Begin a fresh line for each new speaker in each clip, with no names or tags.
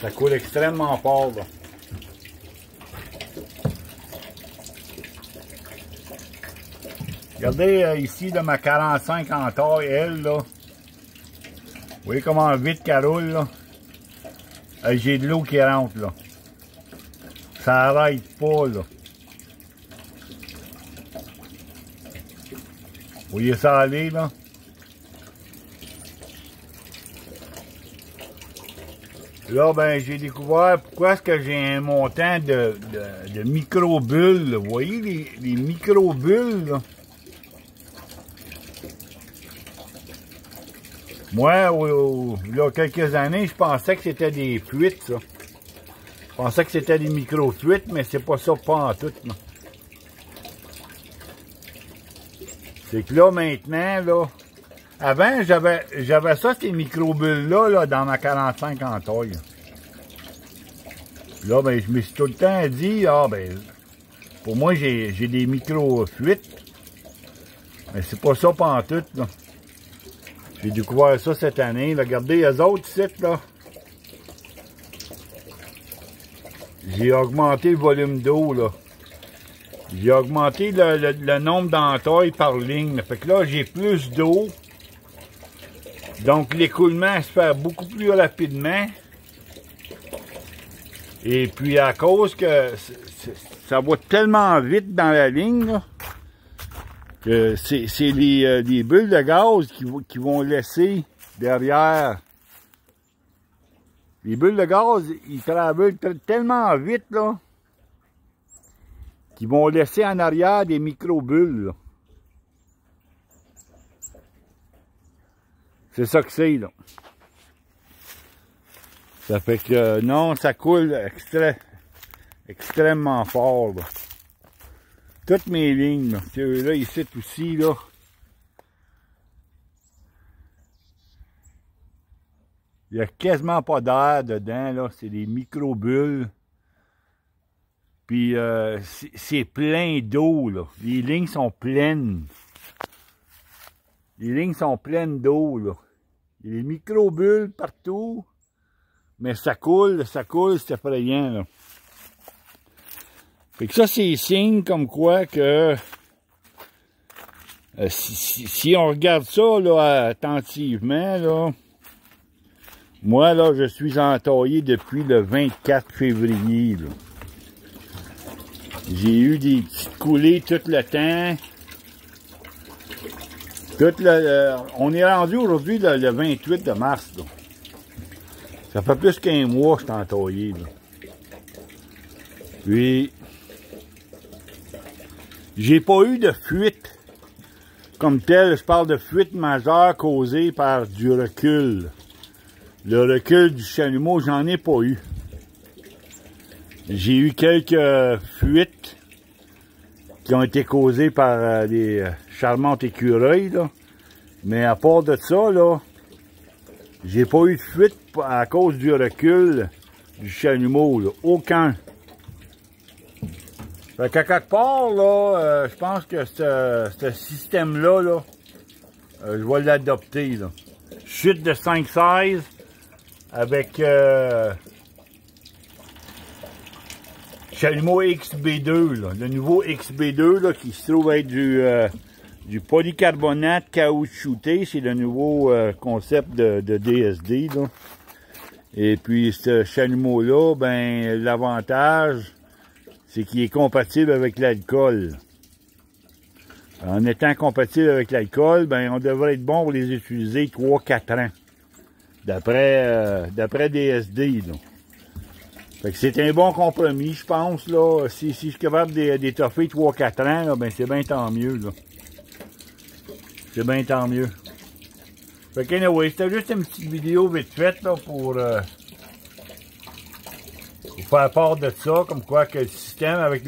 Ça coule extrêmement fort, là. Regardez ici, là, ma 45 en taille, elle, là. Vous voyez comment vite qu'elle roule, là. J'ai de l'eau qui rentre, là. Ça arrête pas, là. Vous voyez ça aller, là? Là, ben, j'ai découvert pourquoi est-ce que j'ai un montant de micro-bulles, là. Vous voyez les micro-bulles, là? Moi, il y a quelques années, je pensais que c'était des fuites, ça. Je pensais que c'était des micro-fuites, mais c'est pas ça, pas en tout, là. C'est que là, maintenant, là, avant, j'avais ça, ces micro-bulles-là, là, dans ma 45 en taille. Là, ben, je me suis tout le temps dit, ah, ben, pour moi, j'ai des micro-fuites. Mais c'est pas ça, pas en tout, là. J'ai découvert ça cette année, là. Regardez, les autres sites, là. J'ai augmenté le volume d'eau, là. J'ai augmenté le nombre d'entailles par ligne. Là. Fait que là, j'ai plus d'eau. Donc, l'écoulement se fait beaucoup plus rapidement. Et puis, à cause que ça va tellement vite dans la ligne, là, que c'est les bulles de gaz qui vont laisser derrière. Les bulles de gaz, ils travaillent tellement vite, là, qui vont laisser en arrière des micro-bulles. C'est ça que c'est, là. Ça fait que, non, ça coule extrêmement fort, là. Toutes mes lignes, là. Là, ici, aussi, là. Il n'y a quasiment pas d'air dedans, là. C'est des micro-bulles. Puis c'est plein d'eau, là. Les lignes sont pleines. Les lignes sont pleines d'eau, là. Il y a des micro-bulles partout. Mais ça coule, c'est effrayant, là. Fait que ça, c'est signe comme quoi que si on regarde ça, là, attentivement, là, moi, là, je suis entaillé depuis le 24 février, là. J'ai eu des petites coulées tout le temps. On est rendu aujourd'hui le 28 de mars. Là. Ça fait plus qu'un mois que je suis entaillé. Là. Puis, j'ai pas eu de fuite comme telle. Je parle de fuite majeure causée par du recul. Le recul du chalumeau, j'en ai pas eu. J'ai eu quelques fuites qui ont été causées par des charmantes écureuils, là. Mais à part de ça, là, j'ai pas eu de fuite à cause du recul du chalumeau, là. Aucun. Fait qu'à quelque part, là, je pense que ce système-là, là, je vais l'adopter, là. Chute de 5,16 avec chalumeau XB2, là, le nouveau XB2 là, qui se trouve être du polycarbonate caoutchouté, c'est le nouveau concept de DSD. Là. Et puis ce chalumeau-là, ben l'avantage, c'est qu'il est compatible avec l'alcool. En étant compatible avec l'alcool, ben on devrait être bon pour les utiliser 3-4 ans. D'après DSD. Là. Fait que c'est un bon compromis, je pense, là. Si je suis capable d'étoffer 3-4 ans, là, ben c'est bien tant mieux, là. C'est bien tant mieux. Fait que, anyway, c'était juste une petite vidéo vite faite, là, pour faire part de ça, comme quoi que le système avec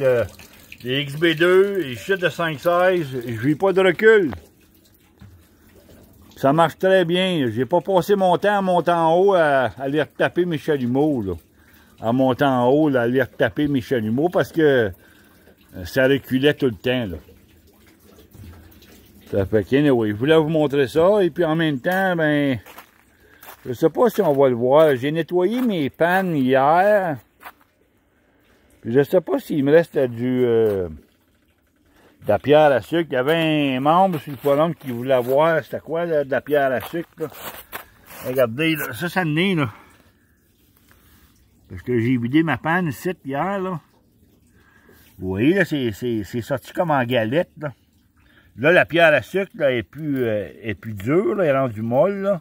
les XB2 et chute de 5,16, je vis pas de recul. Ça marche très bien. J'ai pas passé mon temps à monter en haut à aller retaper mes chalumeaux, là. En montant en haut, là, aller retaper mes chalumeaux parce que ça reculait tout le temps, là. Ça fait que, anyway, je voulais vous montrer ça, et puis en même temps, ben, Je sais pas si on va le voir. J'ai nettoyé mes pannes hier. Puis je sais pas s'il me reste de la pierre à sucre. Il y avait un membre sur le forum qui voulait voir c'était quoi là, de la pierre à sucre. Là. Regardez, là, ça en est, là. Parce que j'ai vidé ma panne ici hier, là. Vous voyez, là, c'est sorti comme en galette, là. Là, la pierre à sucre, là, est plus dure, là, elle est rendue molle, là.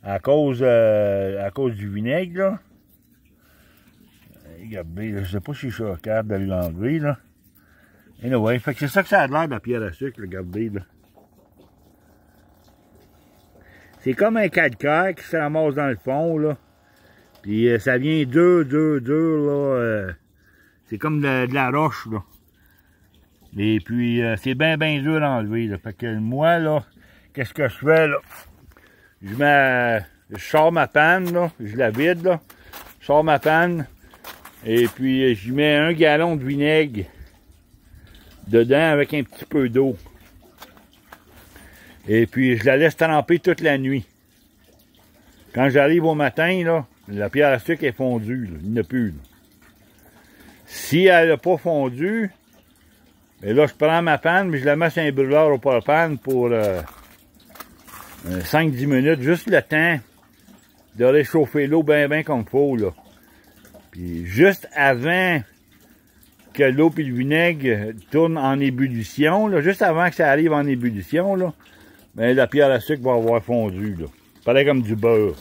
À cause du vinaigre, là. Regardez, là, je sais pas si je suis capable de l'enlever, là. Anyway, fait que c'est ça que ça a l'air de la pierre à sucre, regardez, là. C'est comme un calcaire qui se ramasse dans le fond, là. Puis ça vient dur, là. C'est comme de la roche, là. Et puis, c'est bien dur à enlever, là. Fait que moi, là, qu'est-ce que je fais, là? Je sors ma panne, là. Je la vide, là. Je sors ma panne. Et puis, j'y mets 1 gallon de vinaigre dedans avec un petit peu d'eau. Et puis, je la laisse tremper toute la nuit. Quand j'arrive au matin, là, la pierre à sucre est fondue, là. Il n'y en a plus, là. Si elle n'a pas fondu, et là, je prends ma panne, mais je la mets sur un brûleur au propane pour 5-10 minutes, juste le temps de réchauffer l'eau bien comme il faut, là. Puis juste avant que l'eau et le vinaigre tournent en ébullition, là, juste avant que ça arrive en ébullition, là, ben, la pierre à sucre va avoir fondu, là. Pareil comme du beurre.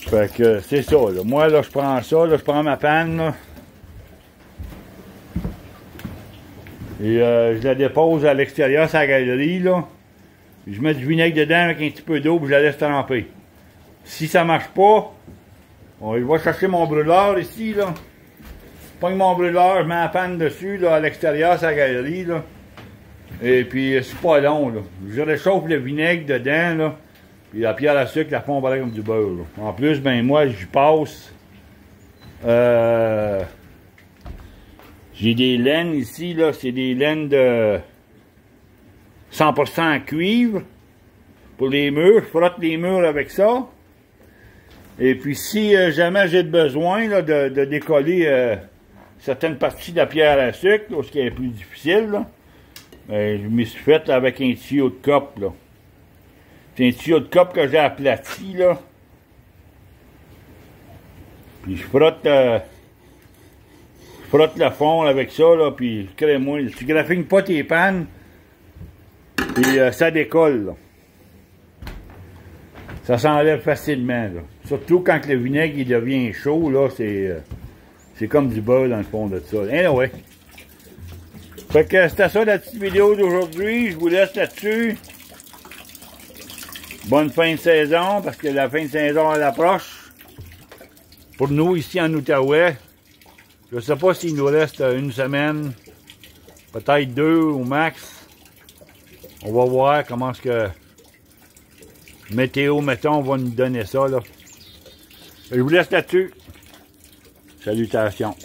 Fait que c'est ça, là. Moi, là, je prends ça, là, je prends ma panne, là. Et je la dépose à l'extérieur, sur la galerie, là. Puis je mets du vinaigre dedans avec un petit peu d'eau, puis je la laisse tremper. Si ça marche pas, je vais chercher mon brûleur ici, là. Je pogne mon brûleur, je mets la panne dessus, là, à l'extérieur, sur la galerie, là. Et puis, c'est pas long, là. Je réchauffe le vinaigre dedans, là. Puis la pierre à sucre, la fond pareil comme du beurre, là. En plus, ben moi, j'y passe. J'ai des laines ici, là. C'est des laines de 100% cuivre. Pour les murs, je frotte les murs avec ça. Et puis, si jamais j'ai besoin, là, de décoller certaines parties de la pierre à sucre, là, ce qui est plus difficile, là, ben, je m'y suis fait avec un tuyau de cope, là. C'est un tuyau de cope que j'ai aplati, là. Puis je frotte le fond avec ça, là, puis crée-moi. Tu graffines pas tes pannes, puis ça décolle, là. Ça s'enlève facilement, là. Surtout quand le vinaigre il devient chaud, là, c'est comme du beurre dans le fond de ça. Anyway. Fait que c'était ça la petite vidéo d'aujourd'hui. Je vous laisse là-dessus. Bonne fin de saison, parce que la fin de saison elle approche. Pour nous, ici en Outaouais, je ne sais pas s'il nous reste 1 semaine, peut-être 2 au max. On va voir comment est-ce que météo, mettons, va nous donner ça, là. Je vous laisse là-dessus. Salutations.